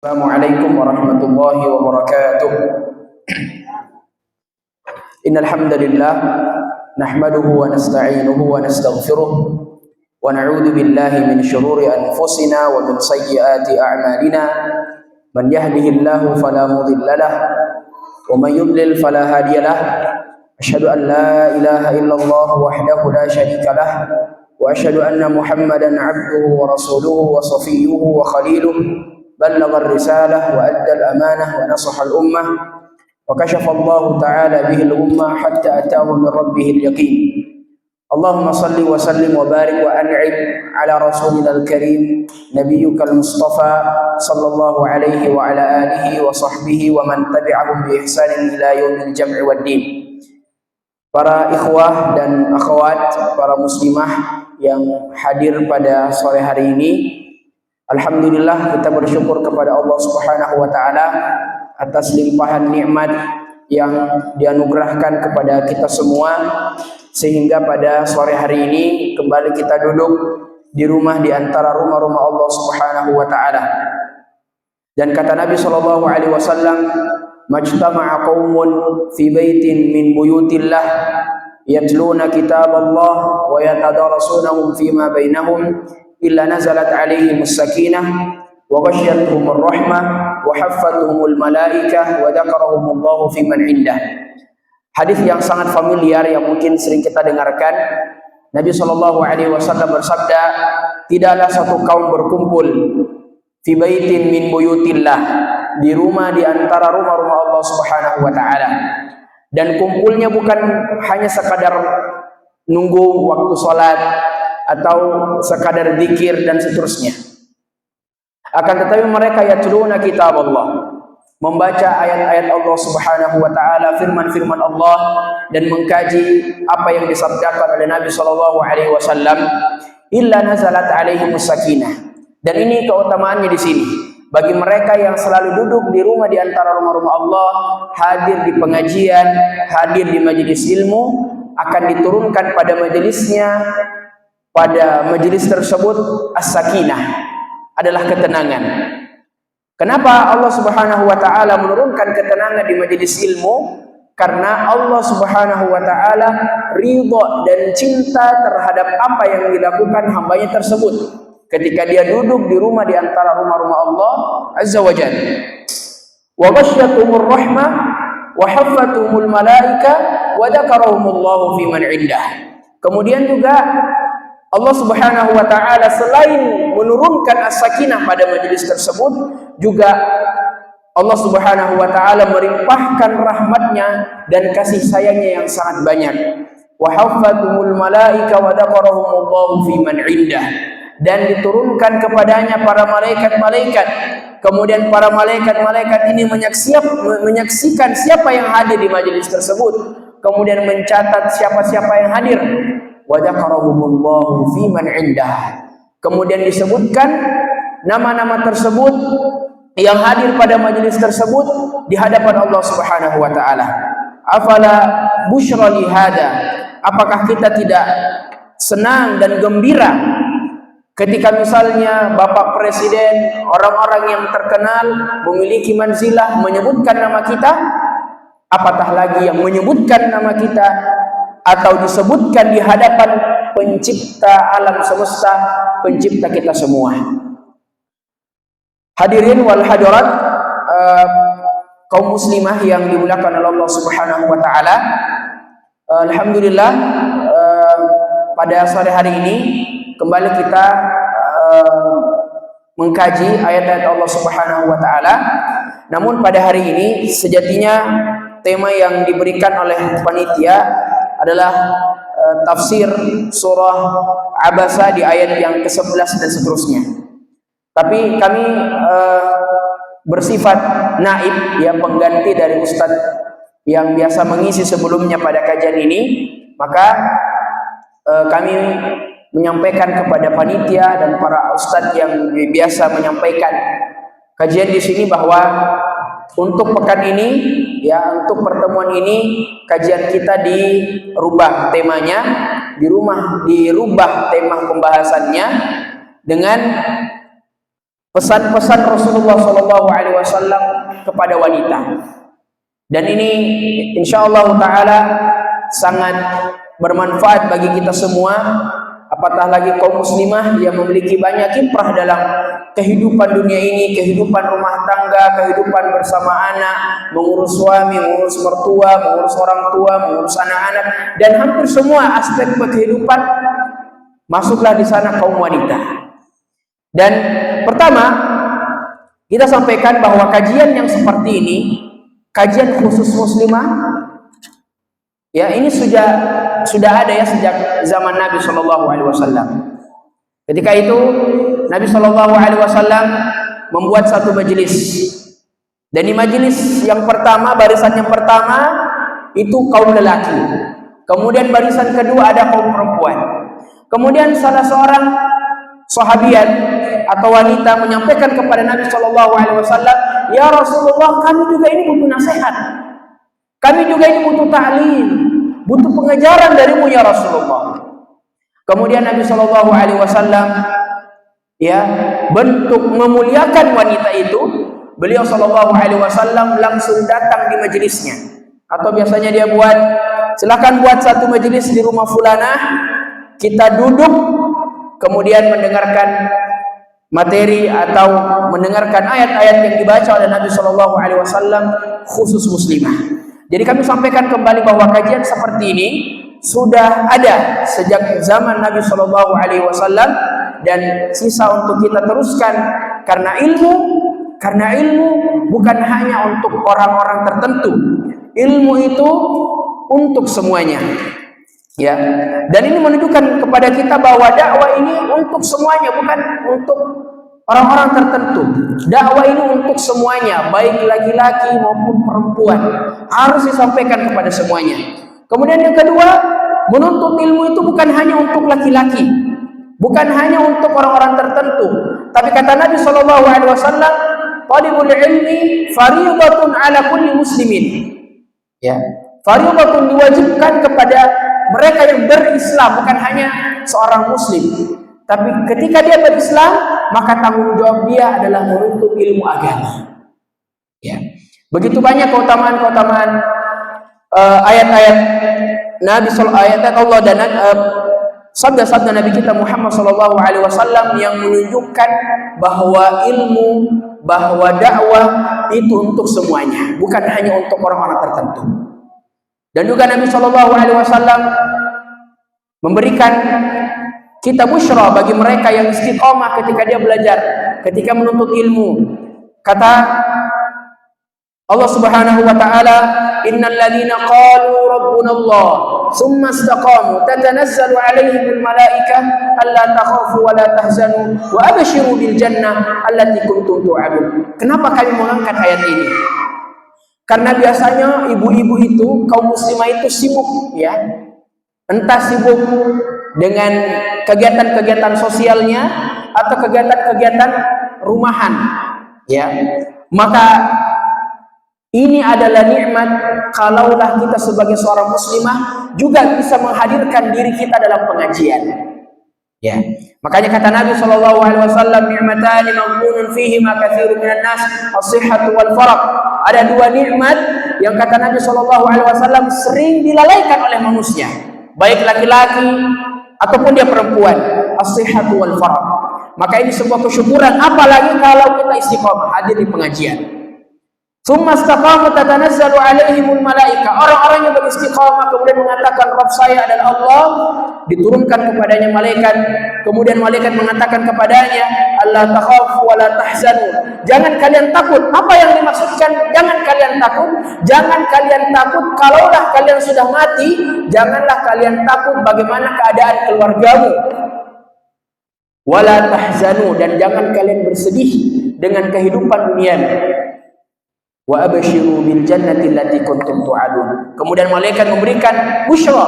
Assalamualaikum warahmatullahi wabarakatuh. Innal hamdalillah nahmaduhu wa nasta'inuhu wa nastaghfiruh wa na'udzu billahi min shururi anfusina wa min sayyiati a'malina. Man yahdihillahu fala mudhillalah wa man yudlil fala hadiyalah. Asyhadu an la ilaha illallah wahdahu la syarikalah wa asyhadu anna Muhammadan 'abduhu wa rasuluhu wa safiyyuhu wa khaliluhu. بلغ الرسالة وأدى الأمانة ونصح الأمة وكشف الله تعالى به الأمة حتى أتاه من ربه اليقين. اللهم صل وسلم وبارك وأنعم على رسولنا الكريم نبيك المصطفى صلى الله عليه وعلى آله وصحبه ومن تبعهم بإحسان إلى يوم الجمع والدين. Para ikhwah dan akhwat, para muslimah yang hadir pada sore hari ini, alhamdulillah kita bersyukur kepada Allah Subhanahu wa taala atas limpahan nikmat yang dianugerahkan kepada kita semua, sehingga pada sore hari ini kembali kita duduk di rumah di antara rumah-rumah Allah Subhanahu wa taala. Dan kata Nabi sallallahu alaihi wasallam, "Majtama'a qaumun fi baitin min buyutillah yatluna kitaballah wa yatadarasunahu fima bainahum illa nazalat alaihimus sakinah wa ghasyiyatuhumur rahmah wa haffathumul malaikah wa dzakarahumullahu fi man indah." Hadis yang sangat familiar yang mungkin sering kita dengarkan. Nabi sallallahu alaihi wasallam bersabda, tidaklah satu kaum berkumpul fi baitin min buyutillah, di rumah di antara rumah-rumah Allah Subhanahu wa taala. Dan kumpulnya bukan hanya sekadar nunggu waktu salat atau sekadar zikir dan seterusnya. Akan tetapi mereka yatluna kitab Allah, membaca ayat-ayat Allah Subhanahu wa taala, firman-firman Allah, dan mengkaji apa yang disabdakan oleh Nabi sallallahu alaihi wasallam, illa nazalat alaihimus sakinah. Dan ini keutamaannya di sini. Bagi mereka yang selalu duduk di rumah di antara rumah-rumah Allah, hadir di pengajian, hadir di majelis ilmu, akan diturunkan pada majelisnya, pada majelis tersebut as-sakinah, adalah ketenangan. Kenapa Allah Subhanahu wa taala menurunkan ketenangan di majelis ilmu? Karena Allah Subhanahu wa taala ridha dan cinta terhadap apa yang dilakukan hambanya tersebut ketika dia duduk di rumah di antara rumah-rumah Allah Azza wa Jalla. Wa ghasyiyatuhumur rahmah wa haffathumul malaika wa dzakarahumullahu fi man indah. Kemudian juga Allah Subhanahu wa taala selain menurunkan as-sakinah pada majelis tersebut, juga Allah Subhanahu wa taala melimpahkan rahmatnya dan kasih sayangnya yang sangat banyak. Wa haffathumul malaika wa dzakarahumullahu fi man indah. Dan diturunkan kepadanya para malaikat-malaikat. Kemudian para malaikat-malaikat ini menyaksikan siapa yang hadir di majelis tersebut. Kemudian mencatat siapa-siapa yang hadir. Wa dzakarahumullahu fi man indah. Kemudian disebutkan nama-nama tersebut yang hadir pada majelis tersebut di hadapan Allah Subhanahu wa taala. Afala busyra li hada? Apakah kita tidak senang dan gembira ketika misalnya Bapak Presiden, orang-orang yang terkenal, memiliki manzilah, menyebutkan nama kita? Apatah lagi yang menyebutkan nama kita atau disebutkan di hadapan pencipta alam semesta, pencipta kita semua. Hadirin wal hadirat, kaum muslimah yang dimuliakan oleh Allah Subhanahu wa taala. Alhamdulillah, pada sore hari ini kembali kita mengkaji ayat-ayat Allah Subhanahu wa taala. Namun pada hari ini sejatinya tema yang diberikan oleh panitia adalah tafsir surah Abasa di ayat yang ke-11 dan seterusnya. Tapi kami bersifat naib, ya, pengganti dari ustadz yang biasa mengisi sebelumnya pada kajian ini. Maka kami menyampaikan kepada panitia dan para ustadz yang biasa menyampaikan kajian di sini bahwa untuk pekan ini, ya, untuk pertemuan ini, kajian kita dirubah temanya, dirubah tema pembahasannya dengan pesan-pesan Rasulullah SAW kepada wanita. Dan ini insyaallah taala sangat bermanfaat bagi kita semua, apatah lagi kaum muslimah yang memiliki banyak kiprah dalam kehidupan dunia ini, kehidupan rumah tangga, kehidupan bersama anak, mengurus suami, mengurus mertua, mengurus orang tua, mengurus anak-anak, dan hampir semua aspek kehidupan masuklah di sana kaum wanita. Dan pertama, kita sampaikan bahwa kajian yang seperti ini, kajian khusus muslimah, ya ini sudah ada ya sejak zaman Nabi SAW. Ketika itu Nabi SAW membuat satu majelis, dan di majelis yang pertama, barisan yang pertama itu kaum lelaki, kemudian barisan kedua ada kaum perempuan, kemudian salah seorang sahabiat atau wanita menyampaikan kepada Nabi SAW, ya Rasulullah, kami juga ini butuh nasihat, kami juga ini butuh ta'lim, butuh pengajaran darimu ya Rasulullah. Kemudian Nabi SAW ya bentuk memuliakan wanita itu, beliau SAW langsung datang di majelisnya, atau biasanya dia buat, silakan buat satu majelis di rumah fulanah, kita duduk kemudian mendengarkan materi atau mendengarkan ayat-ayat yang dibaca oleh Nabi SAW khusus muslimah. Jadi kami sampaikan kembali bahwa kajian seperti ini sudah ada sejak zaman Nabi SAW, dan sisa untuk kita teruskan karena ilmu bukan hanya untuk orang-orang tertentu. Ilmu itu untuk semuanya. Ya. Dan ini menunjukkan kepada kita bahwa dakwah ini untuk semuanya, bukan untuk orang-orang tertentu. Dakwah ini untuk semuanya, baik laki-laki maupun perempuan, harus disampaikan kepada semuanya. Kemudian yang kedua, menuntut ilmu itu bukan hanya untuk laki-laki, bukan hanya untuk orang-orang tertentu, tapi kata Nabi SAW, talibul ilmi fariidatun ala kulli muslimin. Ya, fariidatun diwajibkan kepada mereka yang berislam, bukan hanya seorang muslim, tapi ketika dia berislam, maka tanggung jawab dia adalah menuntut ilmu agama. Ya, begitu banyak keutamaan-keutamaan ayat-ayat Nabi, ayat Allah dan sabda-sabda Nabi kita Muhammad SAW yang menunjukkan bahwa ilmu, bahwa dakwah itu untuk semuanya, bukan hanya untuk orang-orang tertentu. Dan juga Nabi SAW memberikan kita busyra bagi mereka yang istiqomah ketika dia belajar, ketika menuntut ilmu. Kata Allah Subhanahu wa taala, innal ladzina qalu rabbuna Allah tsumma istaqamu tatanazzalu alaihimul malaikah alla takhafu wa la tahzanu wa abshiru bil jannah allati kuntum tu'adun. Kenapa kami mengangkat ayat ini? Karena biasanya ibu-ibu itu, kaum muslimah itu sibuk, ya, entah sibuk dengan kegiatan-kegiatan sosialnya atau kegiatan-kegiatan rumahan, ya. Maka ini adalah nikmat kalaulah kita sebagai seorang muslimah juga bisa menghadirkan diri kita dalam pengajian. Ya. Makanya kata Nabi SAW, ni'matani maghbunun fihima katsirun minan nas, as-sihhatu wal faraq. Ada dua nikmat yang kata Nabi SAW sering dilalaikan oleh manusia, baik laki-laki ataupun dia perempuan, as-sihhatu wal faraq. Maka ini sebuah kesyukuran, apalagi kalau kita istiqomah hadir di pengajian. Tsumma istaqamu tatanazzalu alaihimul malaika. Orang-orang yang beristiqamah kemudian mengatakan Rabb saya adalah Allah, diturunkan kepadanya malaikat. Kemudian malaikat mengatakan kepadanya, Allah takhafu wa la tahzanu. Jangan kalian takut. Apa yang dimaksudkan jangan kalian takut? Jangan kalian takut kalaulah kalian sudah mati, janganlah kalian takut bagaimana keadaan keluargamu. Wala tahzanu, dan jangan kalian bersedih dengan kehidupan dunia. Wa abshiru bil jannati allati kuntum tu'adun. Kemudian malaikat memberikan busyra,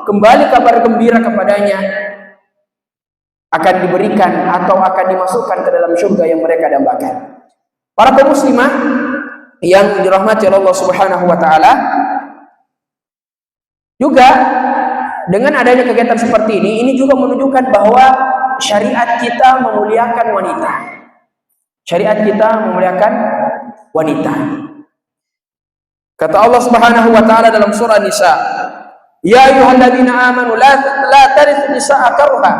kembali kabar gembira kepadanya, akan diberikan atau akan dimasukkan ke dalam surga yang mereka dambakan. Para kaum muslimah yang dirahmati Allah Subhanahu wa taala, juga dengan adanya kegiatan seperti ini juga menunjukkan bahwa syariat kita memuliakan wanita. Syariat kita memuliakan wanita. Kata Allah Subhanahu wa taala dalam surah Nisa, "Ya ayyuhalladzina amanu la tarithu nisaa karha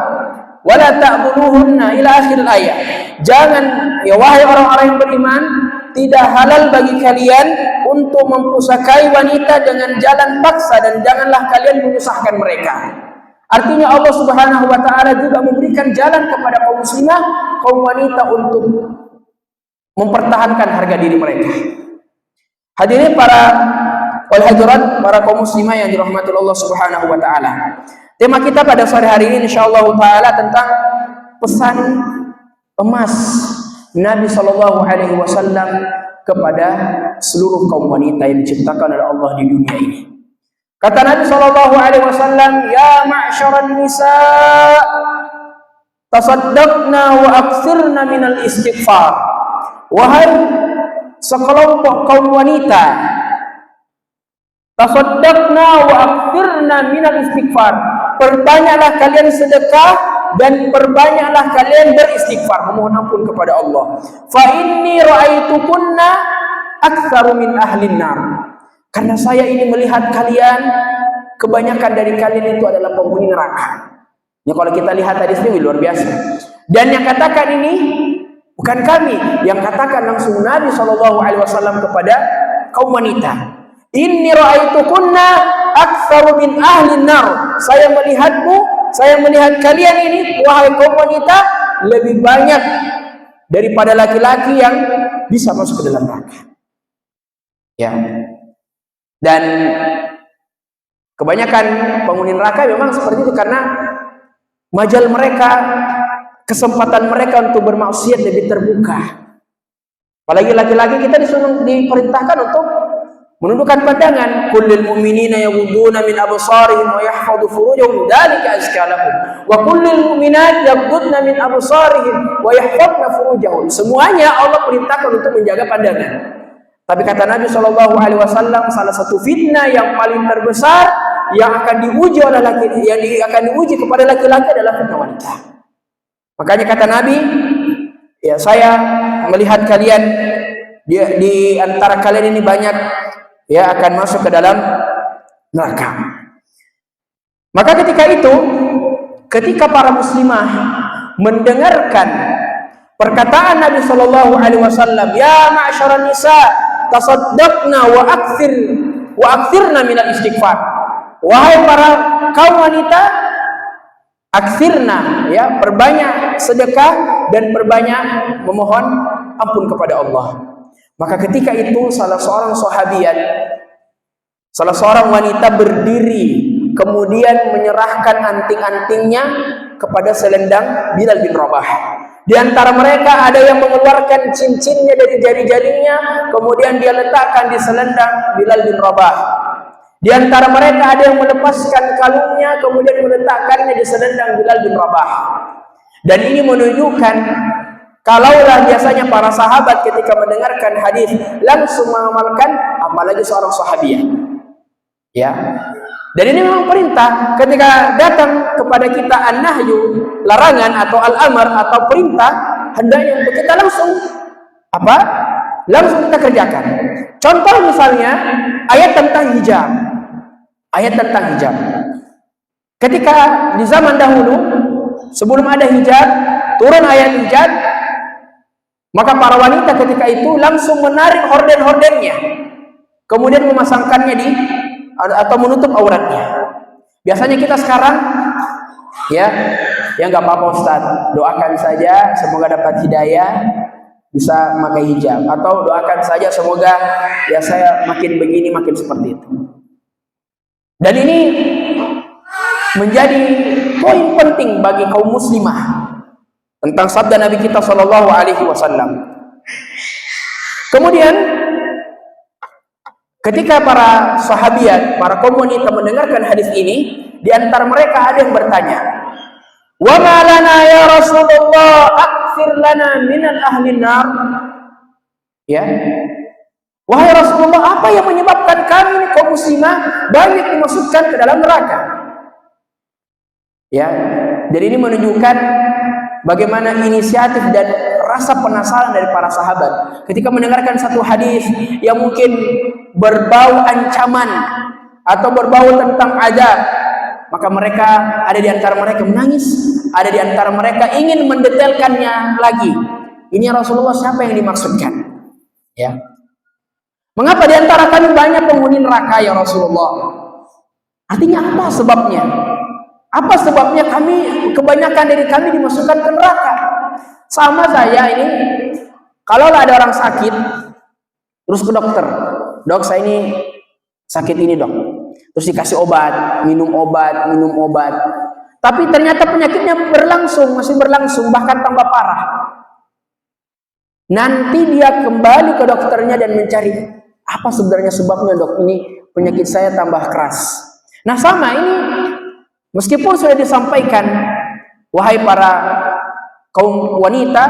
wa la ta'buluhunna" ila akhir ayat. Jangan, ya wahai orang-orang yang beriman, tidak halal bagi kalian untuk mempusakai wanita dengan jalan paksa, dan janganlah kalian menyusahkan mereka. Artinya Allah Subhanahu wa taala juga memberikan jalan kepada kaum muslimah, kaum wanita untuk mempertahankan harga diri mereka. Hadirin para wal hadirat, para kaum muslimah yang dirahmati Allah Subhanahu wa taala. Tema kita pada sore hari ini insyaallah taala tentang pesan emas Nabi sallallahu alaihi wasallam kepada seluruh kaum wanita yang diciptakan oleh Allah di dunia ini. Kata Nabi sallallahu alaihi wasallam, "Ya ma'syaran nisa, tasaddaqna wa aktsirna minal istighfar." Wahai sekelompok kaum wanita, tasaddaqna wa aktsirna minal istighfar. Perbanyaklah kalian sedekah dan perbanyaklah kalian beristighfar, memohon ampun kepada Allah. Fa inni ra'aitukunna aktsaru min ahlin nar. Karena saya ini melihat kalian, kebanyakan dari kalian itu adalah penghuni neraka. Ya, kalau kita lihat hadis ini luar biasa. Dan yang katakan ini bukan kami, yang katakan langsung Nabi SAW kepada kaum wanita. Inni ra'aitukunna aktsaru min ahlin nar. Saya melihatmu, saya melihat kalian ini, wahai kaum wanita, lebih banyak daripada laki-laki yang bisa masuk ke dalam neraka. Ya. Dan kebanyakan penghuni neraka memang seperti itu, karena majal mereka, kesempatan mereka untuk bermaksiat lebih terbuka. Apalagi laki-laki, kita disuruh, diperintahkan untuk menundukkan pandangan. Kullil mu'minina yaghudduna min absarihim wa yahfadhu furujahum dzalika azka lahum wa kullil mu'minat yaghuddna min absarihim wa yahfadhna furujahum. Semuanya Allah perintahkan untuk menjaga pandangan. Tapi kata Nabi SAW, salah satu fitnah yang paling terbesar yang akan diuji oleh akan diuji kepada laki-laki adalah fitnah wanita. Makanya kata Nabi, ya saya melihat kalian di antara kalian ini banyak ya akan masuk ke dalam neraka. Maka ketika itu, ketika para muslimah mendengarkan perkataan Nabi SAW, "Ya ma'syaran nisa, tasaddaqna wa aktsirna minal istighfar." Wahai para kaum wanita, aktsirna, ya, perbanyak sedekah dan perbanyak memohon ampun kepada Allah. Maka ketika itu salah seorang sahabiat, salah seorang wanita berdiri, kemudian menyerahkan anting-antingnya kepada selendang Bilal bin Rabah. Di antara mereka ada yang mengeluarkan cincinnya dari jari-jarinya, kemudian dia letakkan di selendang Bilal bin Rabah. Di antara mereka ada yang melepaskan kalungnya, kemudian meletakkannya di selendang Bilal bin Rabah. Dan ini menunjukkan, kalaulah biasanya para sahabat ketika mendengarkan hadis langsung mengamalkan, apalagi seorang sahabiah. Ya. Dan ini memang perintah. Ketika datang kepada kita an-nahyu, larangan atau al-amr atau perintah, hendaknya untuk kita langsung apa? Langsung kita kerjakan. Contoh misalnya ayat tentang hijab. Ayat tentang hijab. Ketika di zaman dahulu, sebelum ada hijab, turun ayat hijab, maka para wanita ketika itu langsung menarik horden-hordennya, kemudian memasangkannya di atau menutup auratnya. Biasanya kita sekarang ya nggak apa-apa Ustaz, doakan saja semoga dapat hidayah bisa pakai hijab, atau doakan saja semoga ya saya makin begini makin seperti itu. Dan ini menjadi poin penting bagi kaum muslimah tentang sabda Nabi kita sallallahu alaihi wasallam. Kemudian ketika para sahabiat, para kaum wanita mendengarkan hadis ini, di antara mereka ada yang bertanya, "Wa ma lana ya Rasulullah, aktsir lana minal ahlin nar?" Ya. Wahai Rasulullah, apa yang menyebabkan kami ini kaum muslimah banyak dimasukkan ke dalam neraka? Ya. Jadi ini menunjukkan bagaimana inisiatif dan rasa penasaran dari para sahabat ketika mendengarkan satu hadis yang mungkin berbau ancaman atau berbau tentang azab, maka mereka ada di antara mereka menangis, ada di antara mereka ingin mendetailkannya lagi. Ini Rasulullah, siapa yang dimaksudkan? Ya. Mengapa di antara kami banyak penghuni neraka ya Rasulullah? Artinya apa sebabnya? Apa sebabnya kebanyakan dari kami dimasukkan ke neraka? Sama saya ini, kalau ada orang sakit, terus ke dokter, dok saya ini sakit ini dok, terus dikasih obat, minum obat, tapi ternyata penyakitnya masih berlangsung, bahkan tambah parah. Nanti dia kembali ke dokternya dan mencari, apa sebenarnya sebabnya dok, ini penyakit saya tambah keras. Nah sama ini, meskipun sudah disampaikan, wahai para kaum wanita,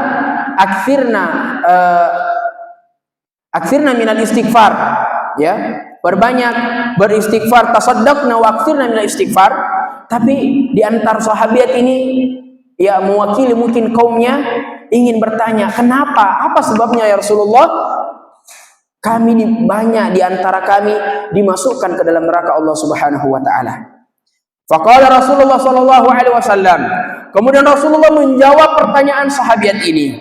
aktsirna minal istighfar, ya, berbanyak beristighfar, tasaddaqna wa aktsirna minal istighfar. Tapi di antar sahabat ini, ya, mewakili mungkin kaumnya, ingin bertanya, kenapa? Apa sebabnya ya Rasulullah? Banyak di antara kami dimasukkan ke dalam neraka Allah Subhanahu wa taala. Faqala Rasulullah sallallahu alaihi wasallam, kemudian Rasulullah menjawab pertanyaan sahabat ini.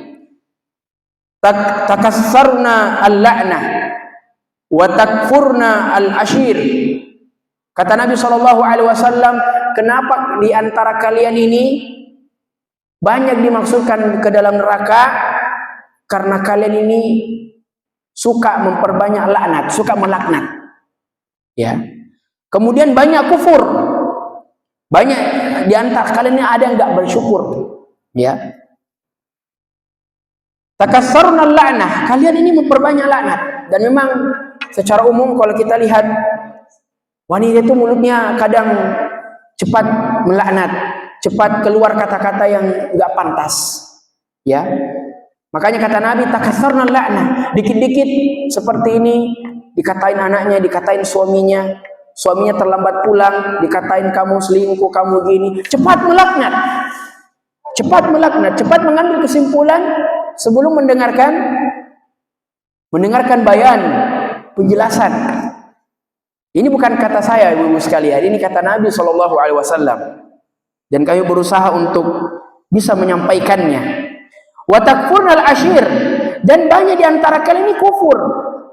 Takassarna al-la'nah wa takfurna al-ashir. Kata Nabi sallallahu alaihi wasallam, kenapa di antara kalian ini banyak dimasukkan ke dalam neraka? Karena kalian ini suka memperbanyak laknat, suka melaknat. Ya. Kemudian banyak kufur. Banyak di antara kalian ini ada yang enggak bersyukur. Ya. Takassarna al-la'nah, kalian ini memperbanyak laknat. Dan memang secara umum kalau kita lihat wanita itu mulutnya kadang cepat melaknat, cepat keluar kata-kata yang enggak pantas. Ya. Makanya kata Nabi, takassarna al-la'nah, dikit-dikit seperti ini dikatain anaknya, dikatain suaminya terlambat pulang, dikatain kamu selingkuh, kamu gini, cepat melaknat, cepat mengambil kesimpulan sebelum mendengarkan bayan, penjelasan. Ini bukan kata saya ibu-ibu sekalian, ini kata Nabi SAW, dan kami berusaha untuk bisa menyampaikannya. Wa takfurnal ashir, dan banyak di antara kalian ini kufur.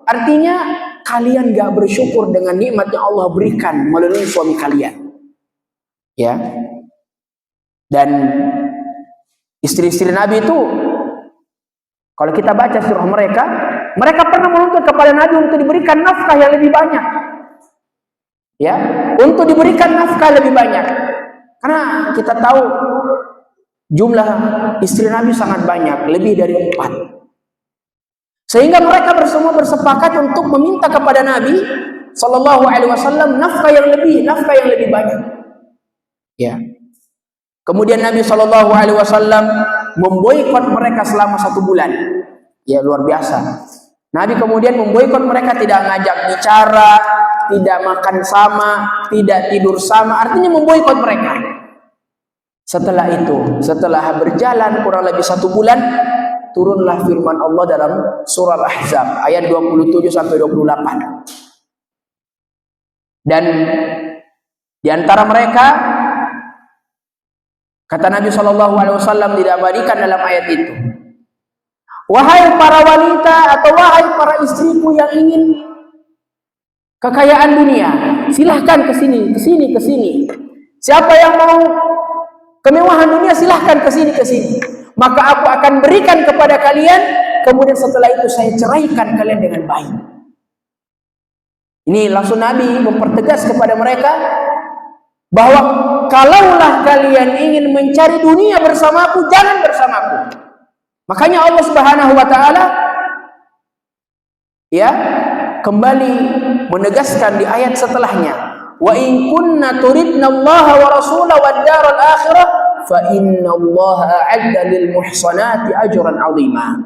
Artinya kalian gak bersyukur dengan nikmat yang Allah berikan melalui suami kalian. Ya. Dan istri-istri Nabi itu, kalau kita baca surah mereka pernah menuntut kepada Nabi untuk diberikan nafkah yang lebih banyak. Ya, untuk diberikan nafkah lebih banyak. Karena kita tahu jumlah istri Nabi sangat banyak, lebih dari 4. Sehingga mereka semua bersepakat untuk meminta kepada Nabi Sallallahu Alaihi Wasallam nafkah yang lebih banyak. Ya. Kemudian Nabi Sallallahu Alaihi Wasallam memboikot mereka selama 1 bulan. Ya, luar biasa. Nabi kemudian memboikot mereka, tidak ngajak bicara, tidak makan sama, tidak tidur sama. Artinya memboikot mereka. Setelah itu, setelah berjalan kurang lebih 1 bulan, turunlah firman Allah dalam surah Al-Ahzab ayat 27-28. Dan di antara mereka, kata Nabi SAW, diabadikan dalam ayat itu, wahai para wanita atau wahai para istriku yang ingin kekayaan dunia, silahkan ke sini. Siapa yang mau kemewahan dunia, silahkan ke sini. Maka aku akan berikan kepada kalian, kemudian setelah itu saya ceraikan kalian dengan baik. Ini langsung Nabi mempertegas kepada mereka bahwa kalaulah kalian ingin mencari dunia bersamaku, jangan bersamaku. Makanya Allah Subhanahu wa taala ya kembali menegaskan di ayat setelahnya, wa in kunna turidna Allah wa rasulahu wad daral akhirah fa inna Allah a'adda lil muhsanati ajran 'azima.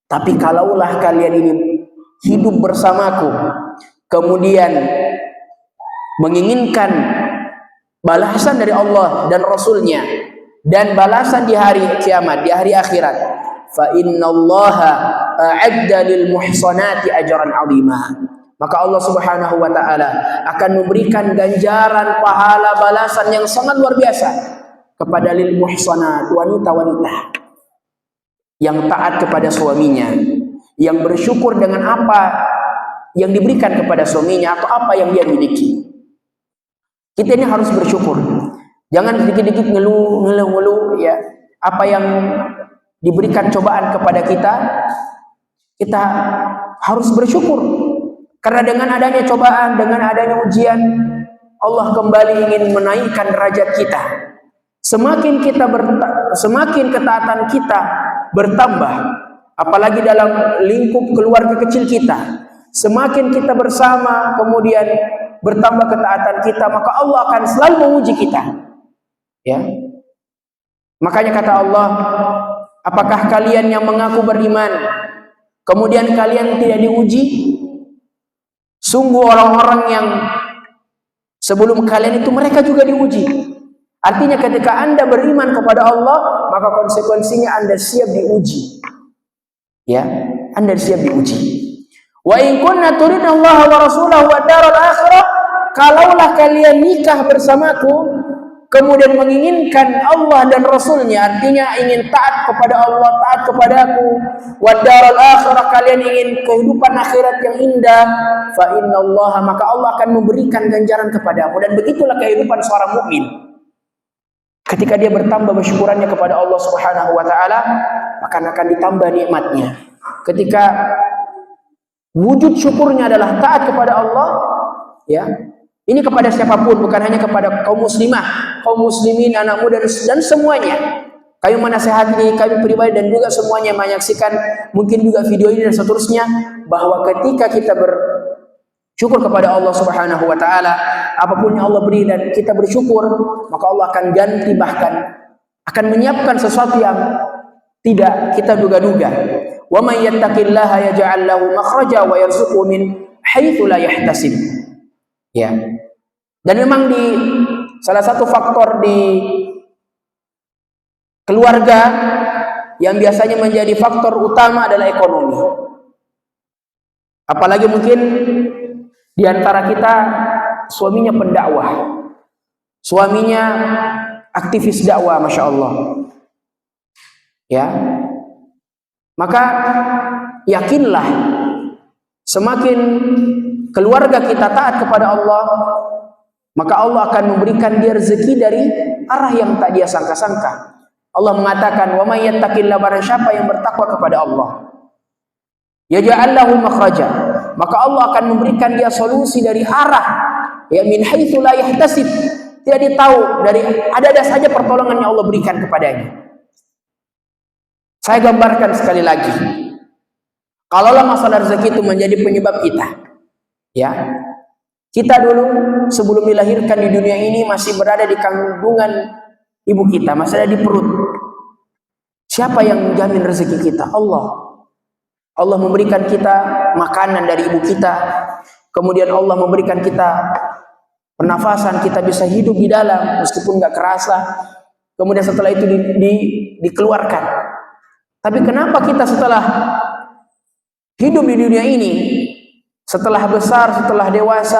Tapi kalaulah kalian ini hidup bersamaku, kemudian menginginkan balasan dari Allah dan Rasulnya, dan balasan di hari kiamat, di hari akhirat, fa innallaha a'adda lil muhsanati ajran 'azima. Maka Allah Subhanahu wa taala akan memberikan ganjaran pahala balasan yang sangat luar biasa kepada lil muhsanat, wanita-wanita yang taat kepada suaminya, yang bersyukur dengan apa yang diberikan kepada suaminya atau apa yang dia miliki. Kita ini harus bersyukur. Jangan sedikit-sedikit ngeluh ya. Apa yang diberikan cobaan kepada kita, kita harus bersyukur. Karena dengan adanya cobaan, dengan adanya ujian, Allah kembali ingin menaikkan derajat kita. Semakin ketaatan kita bertambah, apalagi dalam lingkup keluarga kecil kita, semakin kita bersama kemudian bertambah ketaatan kita, maka Allah akan selalu menguji kita. Ya. Makanya kata Allah, apakah kalian yang mengaku beriman kemudian kalian tidak diuji? Sungguh orang-orang yang sebelum kalian itu mereka juga diuji. Artinya ketika Anda beriman kepada Allah, maka konsekuensinya Anda siap diuji. Ya, Anda siap diuji. Wa in kunna turidna Allah wa rasulahu wa daral akhirah, kalaulah kalian nikah bersamaku kemudian menginginkan Allah dan Rasulnya, artinya ingin taat kepada Allah, taat kepada aku, wa daral akhirah, kalian ingin kehidupan akhirat yang indah, fa innallaha, maka Allah akan memberikan ganjaran kepadamu. Dan begitulah kehidupan seorang mukmin. Ketika dia bertambah bersyukurannya kepada Allah Subhanahu wa taala, maka akan ditambah nikmatnya. Ketika wujud syukurnya adalah taat kepada Allah, ya. Ini kepada siapapun, bukan hanya kepada kaum muslimah, kaum muslimin, anak muda dan semuanya. Kami menasihati kami pribadi dan juga semuanya menyaksikan mungkin juga video ini dan seterusnya, bahwa ketika kita bersyukur kepada Allah Subhanahu wa taala, apapun yang Allah beri dan kita bersyukur, maka Allah akan ganti, bahkan akan menyiapkan sesuatu yang tidak kita duga-duga. Wa may yattaqillaha yaj'al lahu makhraja wa yarzuqhu min haitsu la yahtasib. Ya. Dan memang di salah satu faktor di keluarga yang biasanya menjadi faktor utama adalah ekonomi. Apalagi mungkin di antara kita suaminya pendakwah, suaminya aktivis dakwah, masya Allah. Ya, maka yakinlah semakin keluarga kita taat kepada Allah, maka Allah akan memberikan dia rezeki dari arah yang tak dia sangka-sangka. Allah mengatakan, wa may yattaqillaha, barang siapa yang bertakwa kepada Allah, yaj'al lahu makhraja, maka Allah akan memberikan dia solusi dari arah ya min haitsu la yahtasib, tidak ditahu, dari ada saja pertolongan yang Allah berikan kepadanya. Saya gambarkan sekali lagi, kalaulah masalah rezeki itu menjadi penyebab kita, ya, kita dulu sebelum dilahirkan di dunia ini masih berada di kandungan ibu kita, masih ada di perut. Siapa yang menjamin rezeki kita? Allah. Allah memberikan kita makanan dari ibu kita, kemudian Allah memberikan kita pernafasan, kita bisa hidup di dalam meskipun nggak kerasa. Kemudian setelah itu dikeluarkan. Tapi kenapa kita setelah hidup di dunia ini, setelah besar, setelah dewasa,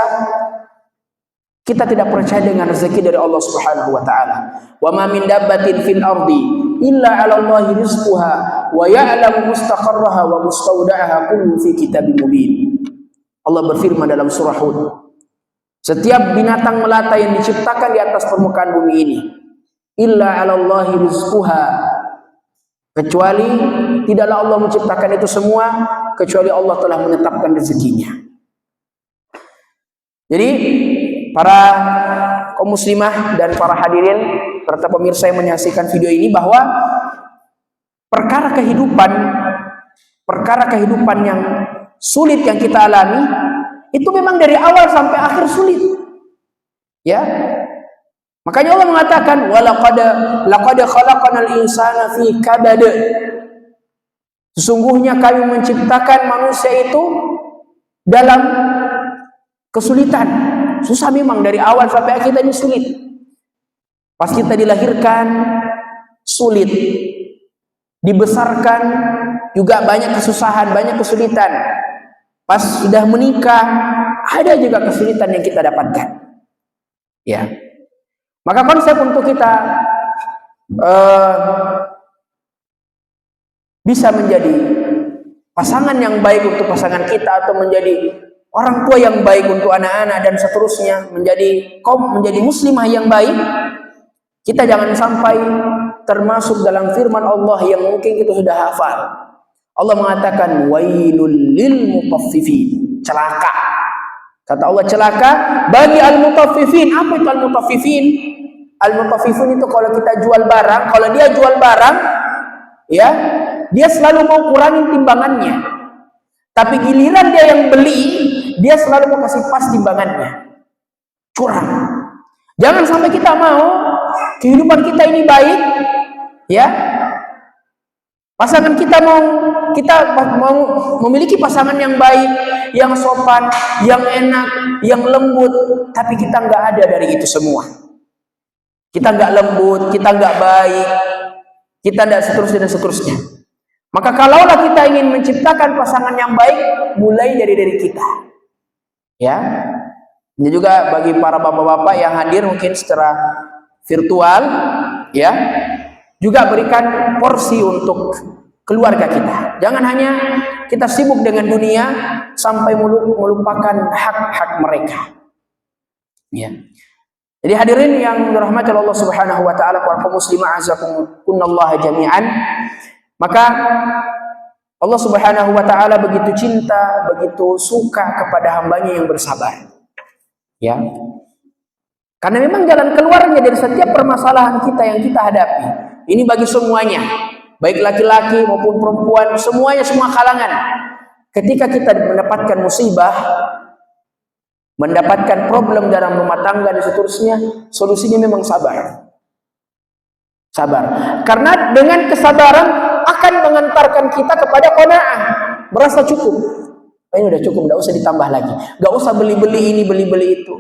kita tidak percaya dengan rezeki dari Allah Subhanahu wa taala? Wa ma min dabbatin fil ardi illa 'ala Allahi rizquha wa ya'lamu mustaqarraha wa mustawda'aha kullu fi kitabim mubin. Allah berfirman dalam surah Hud, setiap binatang melata yang diciptakan di atas permukaan bumi ini, illa 'ala Allahi rizquha, kecuali tidaklah Allah menciptakan itu semua kecuali Allah telah menetapkan rezekinya. Jadi para kaum muslimah dan para hadirin serta pemirsa yang menyaksikan video ini, bahwa perkara kehidupan yang sulit yang kita alami itu memang dari awal sampai akhir sulit. Ya. Makanya Allah mengatakan laqad khalaqnal insana fi kabad. Sesungguhnya kami menciptakan manusia itu dalam kesulitan. Susah memang dari awal sampai akhir ini sulit. Pas kita dilahirkan sulit. dibesarkan juga banyak kesusahan, banyak kesulitan. Pas sudah menikah, ada juga kesulitan yang kita dapatkan. Ya, maka konsep untuk kita bisa menjadi pasangan yang baik untuk pasangan kita, atau menjadi orang tua yang baik untuk anak-anak dan seterusnya, menjadi muslimah yang baik, kita jangan sampai termasuk dalam firman Allah yang mungkin kita sudah hafal. Allah mengatakan wailul lil mutaffifin, celaka. Kata Allah, celaka bagi al-mutaffifin. Apa itu al-mutaffifin? Al-mutaffifin itu kalau kita jual barang, kalau dia jual barang, ya, dia selalu mau kurangin timbangannya. Tapi giliran dia yang beli, dia selalu mau kasih pas timbangannya. Curang. Jangan sampai kita mau kehidupan kita ini baik, ya. Pasangan kita mau memiliki pasangan yang baik, yang sopan, yang enak, yang lembut, tapi kita nggak ada dari itu semua. Kita nggak lembut, kita nggak baik, kita nggak seterusnya dan seterusnya. Maka kalaulah kita ingin menciptakan pasangan yang baik, mulai dari kita. Ya. Ini juga bagi para bapak-bapak yang hadir mungkin secara virtual, ya. Juga berikan porsi untuk keluarga kita. Jangan hanya kita sibuk dengan dunia sampai melupakan hak-hak mereka. Ya. Jadi hadirin yang dirahmati Allah Subhanahu wa taala, para kaum muslimah azakumullah jami'an. Maka Allah Subhanahu wa taala begitu cinta, begitu suka kepada hambanya yang bersabar. Ya. Karena memang jalan keluarnya dari setiap permasalahan kita yang kita hadapi, ini bagi semuanya, baik laki-laki maupun perempuan, semuanya, semua kalangan. Ketika kita mendapatkan musibah, mendapatkan problem dalam rumah tangga dan seterusnya, solusinya memang sabar. Sabar. Karena dengan kesabaran akan mengantarkan kita kepada qanaah, merasa cukup. Ini udah cukup, nggak usah ditambah lagi. Nggak usah beli-beli ini, beli-beli itu.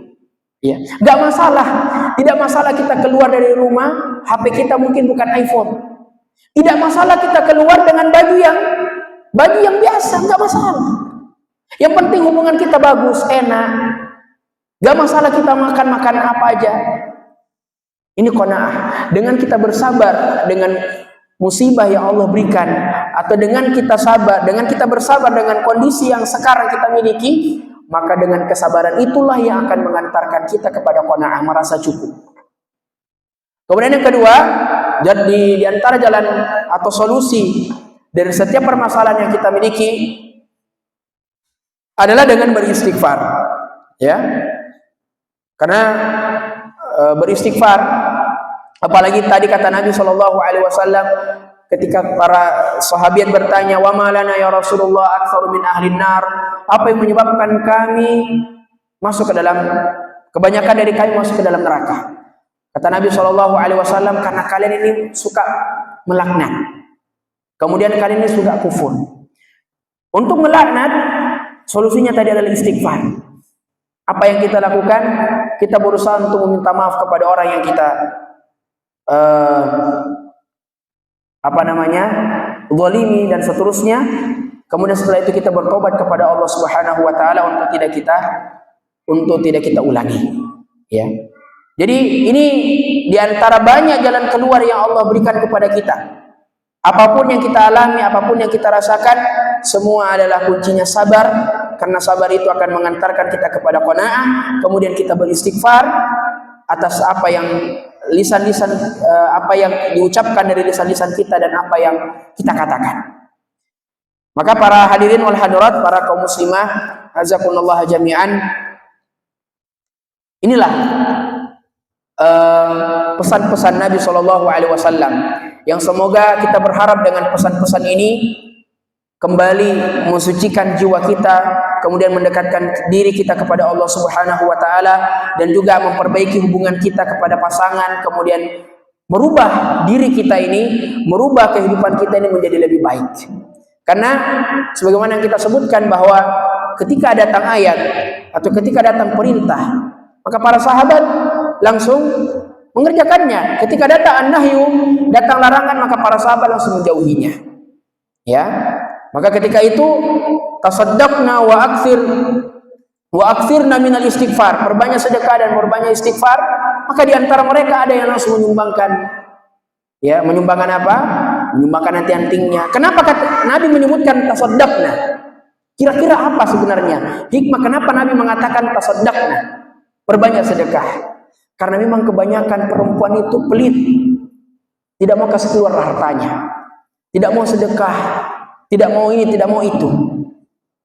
Ya, nggak masalah. Tidak masalah kita keluar dari rumah, HP kita mungkin bukan iPhone. Tidak masalah kita keluar dengan baju yang biasa, nggak masalah. Yang penting hubungan kita bagus, enak. Nggak masalah kita makan apa aja. Ini qanaah. Dengan kita bersabar dengan musibah yang Allah berikan, atau dengan kita bersabar dengan kondisi yang sekarang kita miliki, maka dengan kesabaran itulah yang akan mengantarkan kita kepada qanaah, merasa cukup. Kemudian yang kedua, di antara jalan atau solusi dari setiap permasalahan yang kita miliki adalah dengan beristighfar. Ya. Karena beristighfar, apalagi tadi kata Nabi SAW ketika para sahabat bertanya, wa malana ya Rasulullah aktsaru min ahlin nar, apa yang menyebabkan kami masuk ke dalam, kebanyakan dari kami masuk ke dalam neraka? Kata Nabi SAW, karena kalian ini suka melaknat, kemudian kalian ini suka kufur. Untuk melaknat, solusinya tadi adalah istighfar. Apa yang kita lakukan? Kita berusaha untuk meminta maaf kepada orang yang kita zalimi dan seterusnya. Kemudian setelah itu kita bertobat kepada Allah Subhanahu wa taala untuk tidak kita ulangi. Ya. Jadi ini diantara banyak jalan keluar yang Allah berikan kepada kita. Apapun yang kita alami, apapun yang kita rasakan, semua adalah kuncinya sabar. Karena sabar itu akan mengantarkan kita kepada qanaah. Kemudian kita beristighfar atas apa yang apa yang diucapkan dari lisan-lisan kita dan apa yang kita katakan. Maka para hadirin wal hadirat, para kaum muslimah azakumullah jami'an, inilah pesan-pesan Nabi SAW yang semoga kita berharap dengan pesan-pesan ini kembali mensucikan jiwa kita, kemudian mendekatkan diri kita kepada Allah Subhanahu wa taala, dan juga memperbaiki hubungan kita kepada pasangan, kemudian merubah diri kita ini, merubah kehidupan kita ini menjadi lebih baik. Karena sebagaimana yang kita sebutkan bahwa ketika datang ayat atau ketika datang perintah, maka para sahabat langsung mengerjakannya. Ketika datang an-nahyu, datang larangan, maka para sahabat langsung menjauhinya. Ya, maka ketika itu tasaddaqna wa aktsirna minal istighfar, perbanyak sedekah dan perbanyak istighfar. Maka di antara mereka ada yang langsung menyumbangkan, ya, menyumbangkan apa? Menyumbangkan anting-antingnya. Kenapa Nabi menyebutkan tasaddaqna? Kira-kira apa sebenarnya hikmah kenapa Nabi mengatakan tasaddaqna, perbanyak sedekah? Karena memang kebanyakan perempuan itu pelit, tidak mau kasih keluar hartanya, tidak mau sedekah, tidak mau ini, tidak mau itu.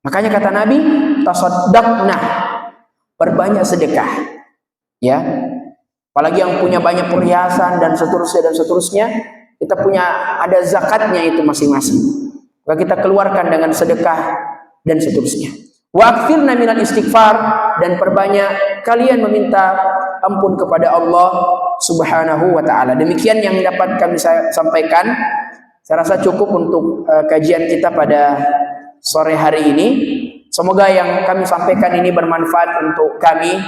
Makanya kata Nabi, tasaddaqna, perbanyak sedekah. Ya, apalagi yang punya banyak perhiasan dan seterusnya, kita punya ada zakatnya itu masing-masing. Maka kita keluarkan dengan sedekah dan seterusnya. Wa aktsirna minal istighfar, dan perbanyak kalian meminta ampun kepada Allah Subhanahu wa taala. Demikian yang dapat kami sampaikan. Saya rasa cukup untuk kajian kita pada sore hari ini. Semoga yang kami sampaikan ini bermanfaat untuk kami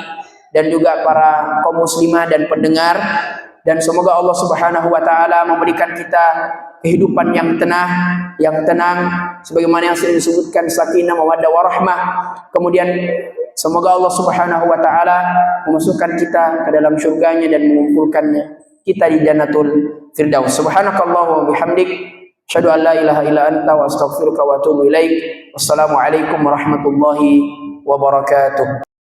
dan juga para kaum muslimah dan pendengar, dan semoga Allah Subhanahu wa taala memberikan kita kehidupan yang tenang sebagaimana yang sudah disebutkan, sakinah, mawaddah, warahmah. Kemudian semoga Allah Subhanahu wa taala memasukkan kita ke dalam surganya dan mengumpulkannya kita di Jannatul Firdaus. Subhanakallah wa bihamdik, asyhadu an la ilaha illa anta wa astaghfiruka wa atubu ilaik. Wassalamualaikum warahmatullahi wabarakatuh.